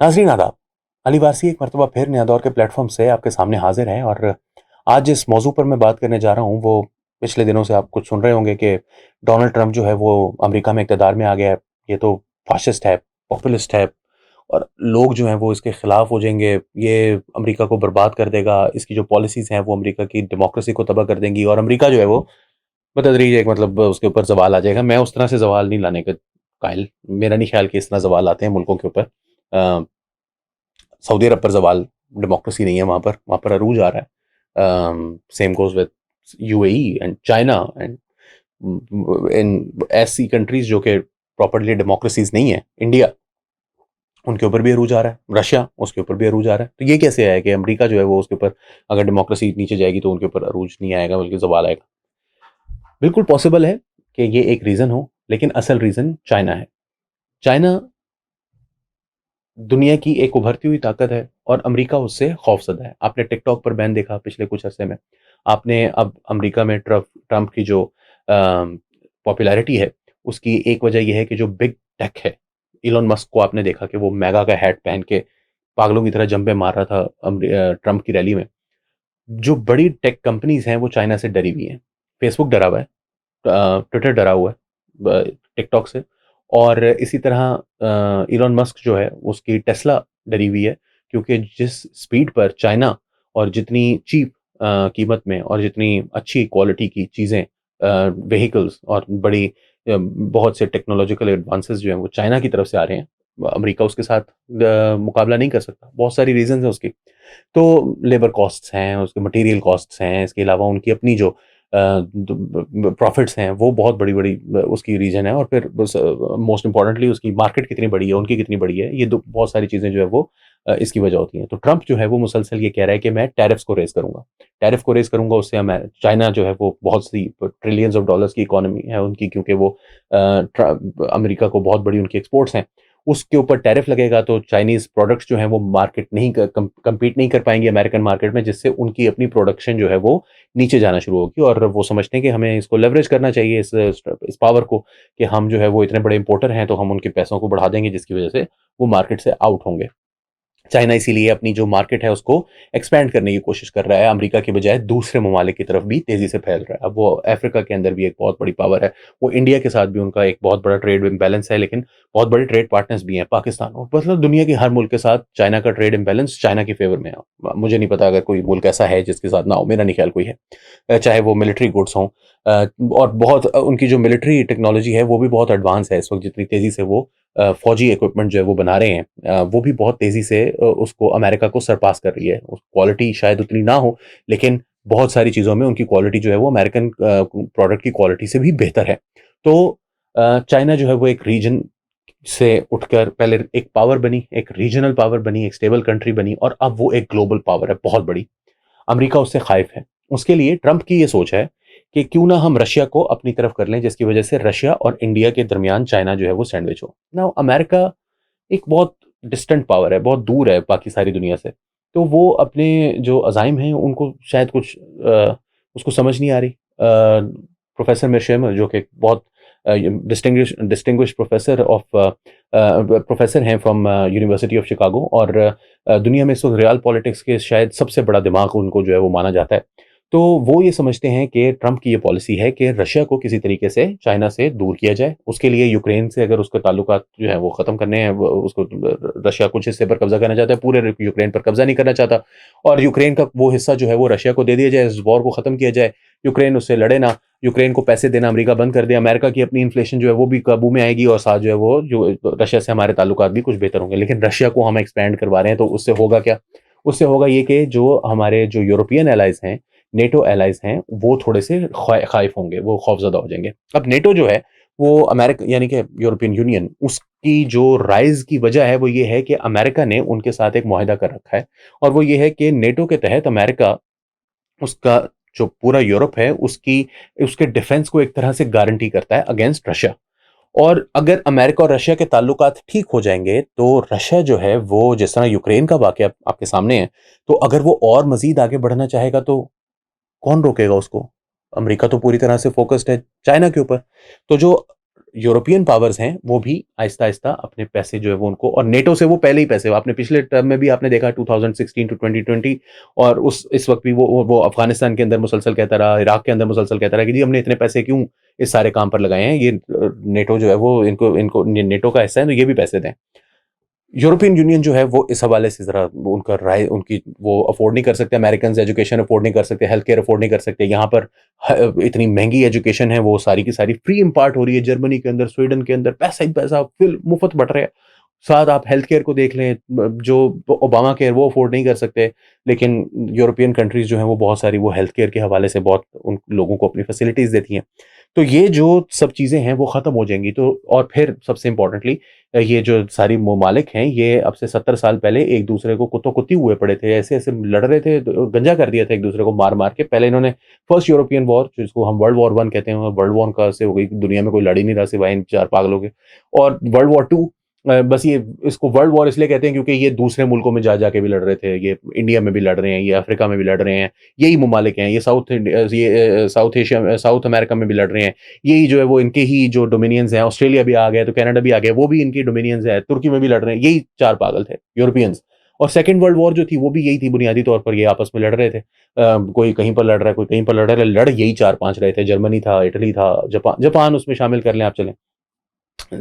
नाज़रीन आदाब। अली वारसी एक मरतबा फिर नया दौर के प्लेटफॉर्म से आपके सामने हाजिर है और आज जिस मौजू पर मैं बात करने जा रहा हूँ वो पिछले दिनों से आप कुछ सुन रहे होंगे कि डोनाल्ड ट्रंप जो है वो अमेरिका में इक़्तिदार में आ गया है। ये तो फ़ाशिस्ट है, पॉपुलिस्ट है और लोग जो हैं वो इसके खिलाफ हो जाएँगे। ये अमेरिका को बर्बाद कर देगा, इसकी जो पॉलिसीज़ हैं वो अमेरिका की डेमोक्रेसी को तबाह कर देंगी और अमेरिका जो है वो बतदरीज एक मतलब उसके ऊपर ज़वाल आ जाएगा। मैं उस तरह से ज़वाल नहीं लाने का कायल, मेरा नहीं ख़्याल कि इस तरह ज़वाल आते हैं मुल्कों के ऊपर। अ सऊदी अरब पर ज़वाल, डेमोक्रेसी नहीं है वहाँ पर अरूज आ रहा है। Same goes with UAE and China and in ऐसी कंट्रीज़ जो कि प्रॉपर्ली डेमोक्रेसीज़ नहीं है, इंडिया, उनके ऊपर भी अरूज आ रहा है, रशिया उसके ऊपर भी अरूज आ रहा है। तो ये कैसे है कि अमेरिका जो है वो उसके ऊपर अगर डेमोक्रेसी नीचे जाएगी तो उनके ऊपर अरूज नहीं आएगा बल्कि ज़वाल आएगा। बिल्कुल पॉसिबल है कि ये एक रीज़न हो, लेकिन असल रीज़न चाइना है। चाइना दुनिया की एक उभरती हुई ताकत है और अमेरिका उससे खौफज़दा है। आपने टिकटॉक पर बैन देखा पिछले कुछ अरसे में। आपने अब अमेरिका में ट्रंप की जो पॉपुलैरिटी है, उसकी एक वजह ये है कि जो बिग टेक है, इलॉन मस्क को आपने देखा कि वो मेगा का हैट पहन के पागलों की तरह जंपे मार रहा था ट्रंप की रैली में। जो बड़ी टेक कंपनीज़ हैं, वो चाइना से डरी हुई हैं। फेसबुक डरा हुआ है, ट्विटर डरा हुआ है टिकटॉक से और इसी तरह इलॉन मस्क जो है उसकी टेस्ला डरी हुई है क्योंकि जिस स्पीड पर चाइना और जितनी चीप कीमत में और जितनी अच्छी क्वालिटी की चीज़ें, व्हीकल्स और बड़ी बहुत से टेक्नोलॉजिकल एडवांसेस जो हैं वो चाइना की तरफ से आ रहे हैं, अमेरिका उसके साथ मुकाबला नहीं कर सकता। बहुत सारी रीजंस हैं उसकी। तो लेबर कॉस्ट्स हैं, उसके मटेरियल कॉस्ट्स हैं, इसके अलावा उनकी अपनी जो प्रॉफिट्स हैं वो बहुत बड़ी-बड़ी उसकी रीजन है और फिर बस मोस्ट इम्पोर्टेंटली उसकी मार्केट कितनी बड़ी है, उनकी कितनी बड़ी है, ये दो बहुत सारी चीज़ें जो है वो इसकी वजह होती हैं। तो ट्रंप जो है वो मुसलसल ये कह रहा है कि मैं टैरिफ्स को रेज़ करूँगा। टैरिफ को रेज़ करूँगा उससे मैं चाइना जो है वो बहुत सी ट्रिलियंस ऑफ डॉलर्स की इकोनॉमी है उनकी क्योंकि वो अमेरिका को बहुत बड़ी उनकी एक्सपोर्ट्स हैं। उसके ऊपर टैरिफ लगेगा तो चाइनीज़ प्रोडक्ट्स जो हैं वो मार्केट नहीं कम्पीट नहीं कर पाएँगे अमेरिकन मार्केट में जिससे उनकी अपनी प्रोडक्शन जो है वो नीचे जाना शुरू होगी और वो समझते हैं कि हमें इसको लेवरेज करना चाहिए इस पावर को कि हम जो है वो इतने बड़े इंपोर्टर हैं तो हम उनके पैसों को बढ़ा देंगे जिसकी वजह से वो मार्केट से आउट होंगे। चाइना इसीलिए अपनी जो मार्केट है उसको एक्सपैंड करने की कोशिश कर रहा है, अमेरिका के बजाय दूसरे ममालिक की तरफ भी तेज़ी से फैल रहा है। अब वो अफ्रीका के अंदर भी एक बहुत बड़ी पावर है, वो इंडिया के साथ भी उनका एक बहुत बड़ा ट्रेड इम्बैलेंस है, लेकिन बहुत बड़े ट्रेड पार्टनर्स भी हैं पाकिस्तान और मतलब दुनिया के हर मुल्क के साथ चाइना का ट्रेड इम्बैलेंस चाइना के फ़ेवर में है। मुझे नहीं पता अगर कोई मुल्क ऐसा है जिसके साथ ना हो, मेरा नहीं ख्याल कोई है। चाहे वो मिलिट्री गुड्स हों और बहुत उनकी जो मिलिट्री टेक्नोलॉजी है वो भी बहुत एडवांस है इस वक़्त जितनी तेज़ी से वो फ़ौजी इक्विपमेंट जो है वो बना रहे हैं, वो भी बहुत तेज़ी से उसको अमेरिका को सरपास कर रही है। क्वालिटी शायद उतनी ना हो, लेकिन बहुत सारी चीज़ों में उनकी क्वालिटी जो है वो अमेरिकन प्रोडक्ट की क्वालिटी से भी बेहतर है। तो चाइना जो है वो एक रीजन से उठकर पहले एक पावर बनी, एक रीजनल पावर बनी, एक स्टेबल कंट्री बनी और अब वो एक ग्लोबल पावर है बहुत बड़ी। अमेरिका उससे ख़ाइफ़ है। उसके लिए ट्रंप की ये सोच है कि क्यों ना हम रशिया को अपनी तरफ कर लें जिसकी वजह से रशिया और इंडिया के दरमियान चाइना जो है वो सैंडविच हो। नाउ अमेरिका एक बहुत डिस्टेंट पावर है, बहुत दूर है बाकी सारी दुनिया से। तो वो अपने जो अज़ाइम हैं उनको शायद कुछ उसको समझ नहीं आ रही। प्रोफ़ेसर मिशेल जो कि बहुत डिस्टिंग्विश्ड प्रोफ़ेसर हैं फ्रॉम यूनिवर्सिटी ऑफ शिकागो और दुनिया में इस वक़्त रियल पॉलिटिक्स के शायद सबसे बड़ा दिमाग उनको जो है वो माना जाता है। तो वो ये समझते हैं कि ट्रंप की ये पॉलिसी है कि रशिया को किसी तरीके से चाइना से दूर किया जाए। उसके लिए यूक्रेन से अगर उसके ताल्लुकात जो हैं वो ख़त्म करने हैं, वो उसको रशिया कुछ हिस्से पर कब्ज़ा करना चाहता है, पूरे यूक्रेन पर कब्ज़ा नहीं करना चाहता और यूक्रेन का वो हिस्सा जो है वो रशिया को दे दिया जाए, इस वॉर को ख़त्म किया जाए। यूक्रेन उससे लड़े ना, यूक्रेन को पैसे देना अमेरिका बंद कर दे, अमेरिका की अपनी इन्फ्लेशन जो है वो भी काबू में आएगी और साथ जो है वो जो रशिया से हमारे ताल्लुकात भी कुछ बेहतर होंगे। लेकिन रशिया को हम एक्सपैंड करवा रहे हैं तो उससे होगा क्या? उससे होगा ये कि जो हमारे जो यूरोपियन एलाइज़ हैं, नेटो एलाइज़ हैं, वो थोड़े से ख़ाइफ़ होंगे, वो खौफ़ज़दा हो जाएँगे। अब नेटो जो है, वो यानी कि यूरोपियन यूनियन, उसकी जो राइज़ की वजह है, वो ये है कि अमेरिका ने उनके साथ एक मुआहदा कर रखा है और वो ये है कि नेटो के तहत अमेरिका उसका जो पूरा यूरोप है, उसके डिफेंस को एक तरह से गारंटी करता है अगेंस्ट रशिया। और अगर अमेरिका और रशिया के ताल्लुकात ठीक हो जाएँगे, तो रशिया जो है, वो जिस तरह यूक्रेन का वाक़या आपके सामने है, तो अगर वो और मज़ीद आगे बढ़ना चाहेगा, तो कौन रोकेगा उसको? अमेरिका तो पूरी तरह से फ़ोकस्ड है चाइना के ऊपर। तो जो यूरोपियन पावर्स हैं वो भी आहिस्ता-आहिस्ता अपने पैसे जो है वो उनको, और नेटो से वो पहले ही पैसे, आपने पिछले टर्म में भी आपने देखा 2016 टू 2020, और उस इस वक़्त भी वो अफ़गानिस्तान के अंदर मुसलसल कहता रहा, इराक के अंदर मुसलसल कहता रहा कि जी हमने इतने पैसे क्यों इस सारे काम पर लगाए हैं, ये नेटो जो है वो इनको इनको नेटो का हिस्सा है तो ये भी पैसे दें। यूरोपियन यूनियन जो है वो इस हवाले से ज़रा उनका राय उनकी वो अफ़ोर्ड नहीं कर सकते, अमेरिकन्स एजुकेशन अफ़ोर्ड नहीं कर सकते, हेल्थ केयर अफ़ोर्ड नहीं कर सकते। यहाँ पर इतनी महँगी एजुकेशन है, वो सारी की सारी फ्री इम्पार्ट हो रही है। जर्मनी के अंदर, स्वीडन के अंदर पैसा ही पैसा फिल मुफ़्त बँट रहा है। साथ आप हेल्थ केयर को देख लें, जो ओबामा केयर वो अफ़ोर्ड नहीं कर सकते, लेकिन यूरोपियन कंट्रीज़ जो हैं वो बहुत सारी वो हेल्थ केयर के हवाले से बहुत उन लोगों को अपनी फैसिलिटीज़ देती हैं। तो ये जो सब चीज़ें हैं वो ख़त्म हो जाएँगी, तो और फिर सबसे इम्पोर्टेंटली ये जो सारी ममालिक हैं, ये अब से 70 साल पहले एक-दूसरे को कुत्तों-कुत्ती हुए पड़े थे, ऐसे-ऐसे लड़ रहे थे, गंजा कर दिया था एक-दूसरे को मार-मार के। पहले इन्होंने फर्स्ट यूरोपियन वॉर, जिसको हम वर्ल्ड वॉर 1 कहते हैं, वर्ल्ड वॉर कहाँ से हो गई, दुनिया में कोई लड़ ही नहीं रहा सिवाय इन 4 पागलों के। और वर्ल्ड वॉर 2, बस ये इसको वर्ल्ड वॉर इसलिए कहते हैं क्योंकि ये दूसरे मुल्कों में जा-जा के भी लड़ रहे थे, ये इंडिया में भी लड़ रहे हैं, ये अफ्रीका में भी लड़ रहे हैं, यही ममालिक हैं, ये साउथ एशिया, साउथ अमेरिका में भी लड़ रहे हैं। यही जो है वो इनके ही जो डोमिनियंस हैं, ऑस्ट्रेलिया भी आ गया तो कनाडा भी आ गया, वो भी इनकी डोमिनियंस है, तुर्की में भी लड़ रहे हैं, यही 4 पागल थे, यूरोपियंस। और सेकंड वर्ल्ड वॉर जो थी वो भी यही थी, बुनियादी तौर पर ये आपस में लड़ रहे थे। कोई कहीं पर लड़ रहा है, कोई कहीं पर लड़ रहा है, लड़ यही 4-5 रहे थे, जर्मनी था, इटली था, जापान उसमें शामिल कर लें आप चलें।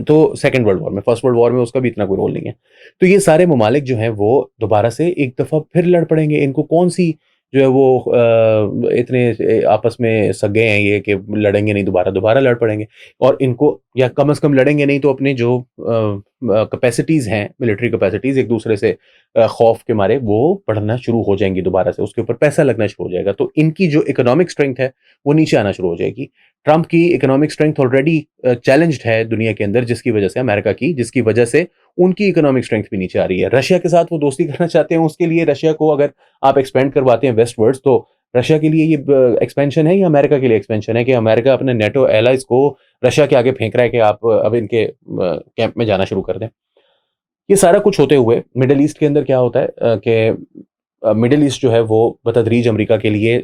तो सेकंड वर्ल्ड वॉर में, फर्स्ट वर्ल्ड वॉर में उसका भी इतना कोई रोल नहीं है। तो ये सारे ममालिक जो हैं वो दोबारा से एक दफ़ा फिर लड़ पड़ेंगे। इनको कौन-सी जो है वो इतने आपस में सगे हैं ये कि लड़ेंगे नहीं, दोबारा, दोबारा लड़ पड़ेंगे। और इनको, या कम से कम लड़ेंगे नहीं तो अपने जो कैपेसिटीज़ हैं, मिलिट्री कैपेसिटीज़ एक दूसरे से खौफ के मारे वो बढ़ना शुरू हो जाएँगी दोबारा से, उसके ऊपर पैसा लगना शुरू हो जाएगा। तो इनकी जो इकोनॉमिक स्ट्रेंथ है, वो नीचे आना शुरू हो जाएगी। ट्रंप की इकोनॉमिक स्ट्रेंथ ऑलरेडी चैलेंज्ड है दुनिया के अंदर, जिसकी वजह से अमेरिका की, जिसकी वजह से उनकी इकोनॉमिक स्ट्रेंथ भी नीचे आ रही है। रशिया के साथ वो दोस्ती करना चाहते हैं, उसके लिए रशिया को अगर आप एक्सपेंड करवाते हैं वेस्टवर्ड्स, तो रशिया के लिए ये एक्सपेंशन है या अमेरिका के लिए एक्सपेंशन है कि अमेरिका अपने नेटो एलाइज को रशिया के आगे फेंक रहा है कि आप अब इनके कैंप में जाना शुरू कर दें। ये सारा कुछ होते हुए मिडल ईस्ट के अंदर क्या होता है कि मिडल ईस्ट जो है वो बतदरीज अमेरिका के लिए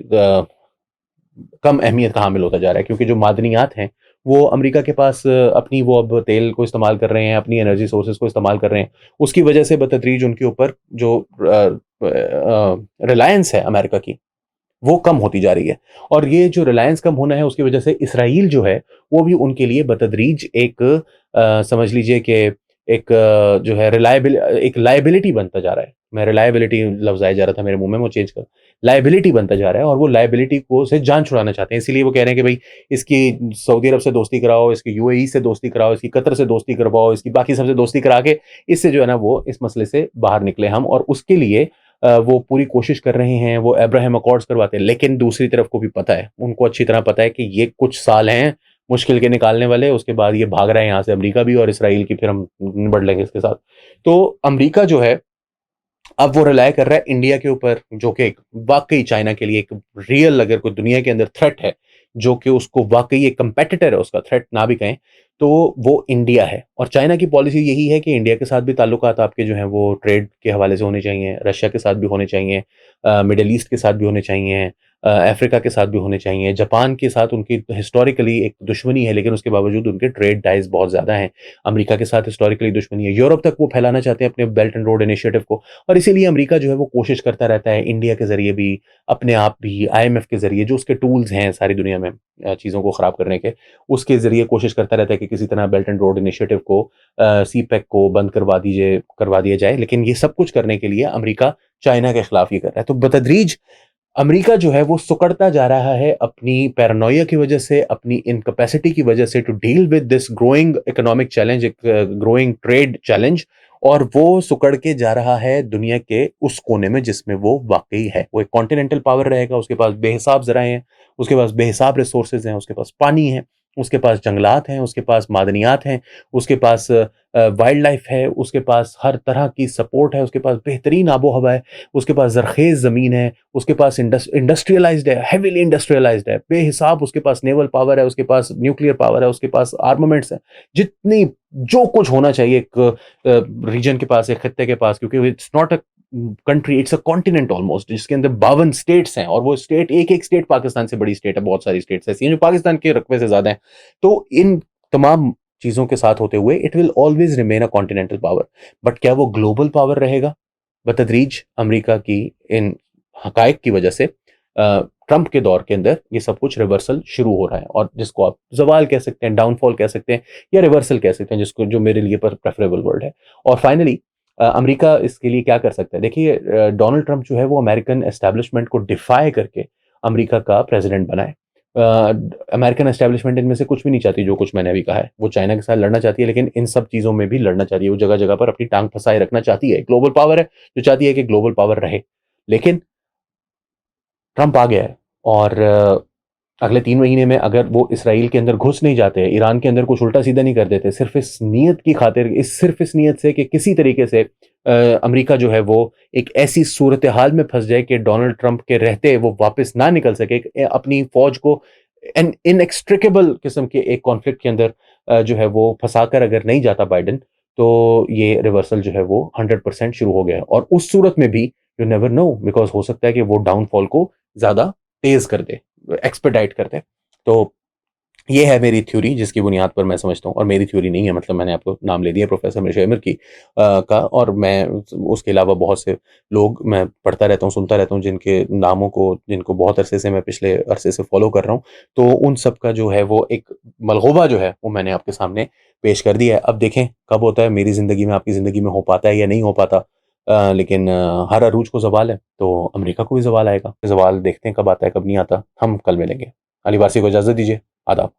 कम अहमियत का हामिल होता जा रहा है, क्योंकि जो मादनियात हैं वो अमेरिका के पास अपनी वो अब तेल को इस्तेमाल कर रहे हैं, अपनी एनर्जी सोर्सेज को इस्तेमाल कर रहे हैं। उसकी वजह से बतदरीज उनके ऊपर जो रिलायंस है अमेरिका की, वो कम होती जा रही है। और ये जो रिलायंस कम होना है उसकी वजह से इसराइल जो है वो भी उनके लिए बतदरीज एक समझ लीजिए कि एक जो है एक लायबिलिटी बनता जा रहा है। मैं रिलायबिलिटी लफ्ज़ आया जा रहा था मेरे मुंह में, वो चेंज कर, लायबिलिटी बनता जा रहा है, और वो लायबिलिटी को से जान छुड़ाना चाहते हैं। इसीलिए वो कह रहे हैं कि भाई इसकी सऊदी अरब से दोस्ती कराओ, इसकी यूएई से दोस्ती कराओ, इसकी कतर से दोस्ती करवाओ, इसकी बाकी सबसे दोस्ती करा के इससे जो है ना वो इस मसले से बाहर निकले हम। और उसके लिए वो पूरी कोशिश कर रहे हैं, वो अब्राहम अकॉर्ड्स करवाते हैं। लेकिन दूसरी तरफ को भी पता है, उनको अच्छी तरह पता है कि ये कुछ साल हैं मुश्किल के निकालने वाले, उसके बाद ये भाग रहा है यहाँ से, अमेरिका भी और इसराइल की, फिर हम निबड़ लेंगे इसके साथ। तो अमेरिका जो है अब वो रिलाय कर रहा है इंडिया के ऊपर, जो कि वाकई चाइना के लिए एक रियल, अगर कोई दुनिया के अंदर थ्रेट है, जो कि उसको वाकई एक कंपेटिटर है, उसका थ्रेट ना भी कहें, तो वो इंडिया है। और चाइना की पॉलिसी यही है कि इंडिया के साथ भी ताल्लुकात आपके जो हैं वो ट्रेड के हवाले से होने चाहिए, रशिया के साथ भी होने चाहिए, मिडल ईस्ट के साथ भी होने चाहिए, अफ्रीका के साथ भी होने चाहिए। जापान के साथ उनकी हिस्टोरिकली एक दुश्मनी है, लेकिन उसके बावजूद उनके ट्रेड टाइज बहुत ज़्यादा हैं। अमेरिका के साथ हिस्टोरिकली दुश्मनी है। यूरोप तक वो फैलाना चाहते हैं अपने बेल्ट एंड रोड इनिशिएटिव को, और इसीलिए अमेरिका जो है वो कोशिश करता रहता है इंडिया के ज़रिए भी, अपने आप भी, आईएमएफ के ज़रिए, जो उसके टूल्स हैं सारी दुनिया में चीज़ों को ख़राब करने के, उसके ज़रिए कोशिश करता रहता है कि किसी तरह बेल्ट एंड रोड इनिशिएटिव को, सीपेक को बंद करवा दिया जाए। लेकिन ये सब कुछ करने के लिए अमेरिका चाइना के खिलाफ ये कर रहा है। तो बतदरीज अमेरिका जो है वो सुकड़ता जा रहा है अपनी पैरानोइया की वजह से, अपनी इनकैपेसिटी की वजह से, to deal with this growing economic challenge, एक ग्रोइंग ट्रेड चैलेंज। और वो सुकड़ के जा रहा है दुनिया के उस कोने में जिसमें वो वाकई है। वो एक कॉन्टिनेंटल पावर रहेगा, उसके पास बेहिसाब ज़राएँ हैं, उसके पास बेहिसाब रिसोर्सेज हैं, उसके पास पानी है, उसके पास जंगलात हैं, उसके पास मादनियात हैं, उसके पास वाइल्ड लाइफ है, उसके पास हर तरह की सपोर्ट है, उसके पास बेहतरीन आबो हवा है, उसके पास ज़रख़ेज़ ज़मीन है, उसके पास इंडस्ट्रियलाइज्ड है, हेवीली इंडस्ट्रियलाइज्ड है, बेहिसाब उसके पास नेवल पावर है, उसके पास न्यूक्लियर पावर है, उसके पास आर्मामेंट्स हैं, जितनी जो कुछ होना चाहिए एक रीजन के पास, एक खत्ते के पास, क्योंकि it's not a country, it's a continent almost, जिसके अंदर 52 स्टेट्स हैं, और वो स्टेट, एक-एक स्टेट पाकिस्तान से बड़ी स्टेट है, बहुत सारी स्टेट्स ऐसी हैं जो पाकिस्तान के रकबे से ज़्यादा हैं। तो इन तमाम चीज़ों के साथ होते हुए it will always remain a continental power. But क्या वो ग्लोबल पावर रहेगा? बतदरीज अमेरिका की इन हकायक की वजह से ट्रंप के दौर के अंदर ये सब कुछ रिवर्सल शुरू हो रहा है, और जिसको आप जवाल कह सकते हैं, डाउनफॉल कह सकते हैं, या रिवर्सल कह सकते हैं, जिसको जो मेरे लिए प्रेफरेबल वर्ड है। और फाइनली अमेरिका इसके लिए क्या कर सकता है? देखिए, डोनाल्ड ट्रंप जो है वो अमेरिकन एस्टेब्लिशमेंट को डिफाई करके अमेरिका का प्रेसिडेंट बना है। अमेरिकन एस्टेब्लिशमेंट इनमें से कुछ भी नहीं चाहती, जो कुछ मैंने अभी कहा है। वो चाइना के साथ लड़ना चाहती है, लेकिन इन सब चीज़ों में भी लड़ना चाहती है। वो जगह जगह पर अपनी टांग फंसाए रखना चाहती है। ग्लोबल पावर है जो चाहती है कि ग्लोबल पावर रहे। लेकिन ट्रंप आ गया है, और अगले 3 महीने में अगर वो इसराइल के अंदर घुस नहीं जाते, ईरान के अंदर कुछ उल्टा सीधा नहीं कर देते, सिर्फ इस नीयत की खातिर, सिर्फ इस नीयत से कि किसी तरीके से अमेरिका जो है वो एक ऐसी सूरत हाल में फंस जाए कि डोनाल्ड ट्रंप के रहते वो वापस ना निकल सके, अपनी फौज को एन इनएक्सट्रिकेबल किस्म के एक कॉन्फ्लिक्ट के अंदर जो है वो फंसाकर अगर नहीं जाता बाइडेन, तो ये रिवर्सल जो है वो 100% शुरू हो गया है। और उस सूरत में भी यू नेवर नो, बिकॉज हो सकता है कि वो डाउनफॉल को ज्यादा तेज कर दे, एक्सपेडाइट कर दे। तो ये है मेरी थ्योरी, जिसकी बुनियाद पर मैं समझता हूँ, और मेरी थ्योरी नहीं है, मतलब मैंने आपको नाम ले दिया प्रोफेसर मिशेमर की का, और मैं उसके अलावा बहुत से लोग मैं पढ़ता रहता हूँ, सुनता रहता हूँ, जिनके नामों को, जिनको बहुत अरसे से मैं पिछले अरसे से फॉलो कर रहा हूँ। तो उन सब का जो है वो एक मलगोबा जो है वो मैंने आपके सामने पेश कर दिया है। अब देखें कब होता है, मेरी ज़िंदगी में, आपकी ज़िंदगी में हो पाता है या नहीं हो पाता। लेकिन हर अरूज को ज़वाल है, तो अमेरिका को भी ज़वाल आएगा। ज़वाल देखते हैं कब आता है, कब नहीं आता। हम कल मिलेंगे। अली वारसी को इजाज़त दीजिए। आदाब।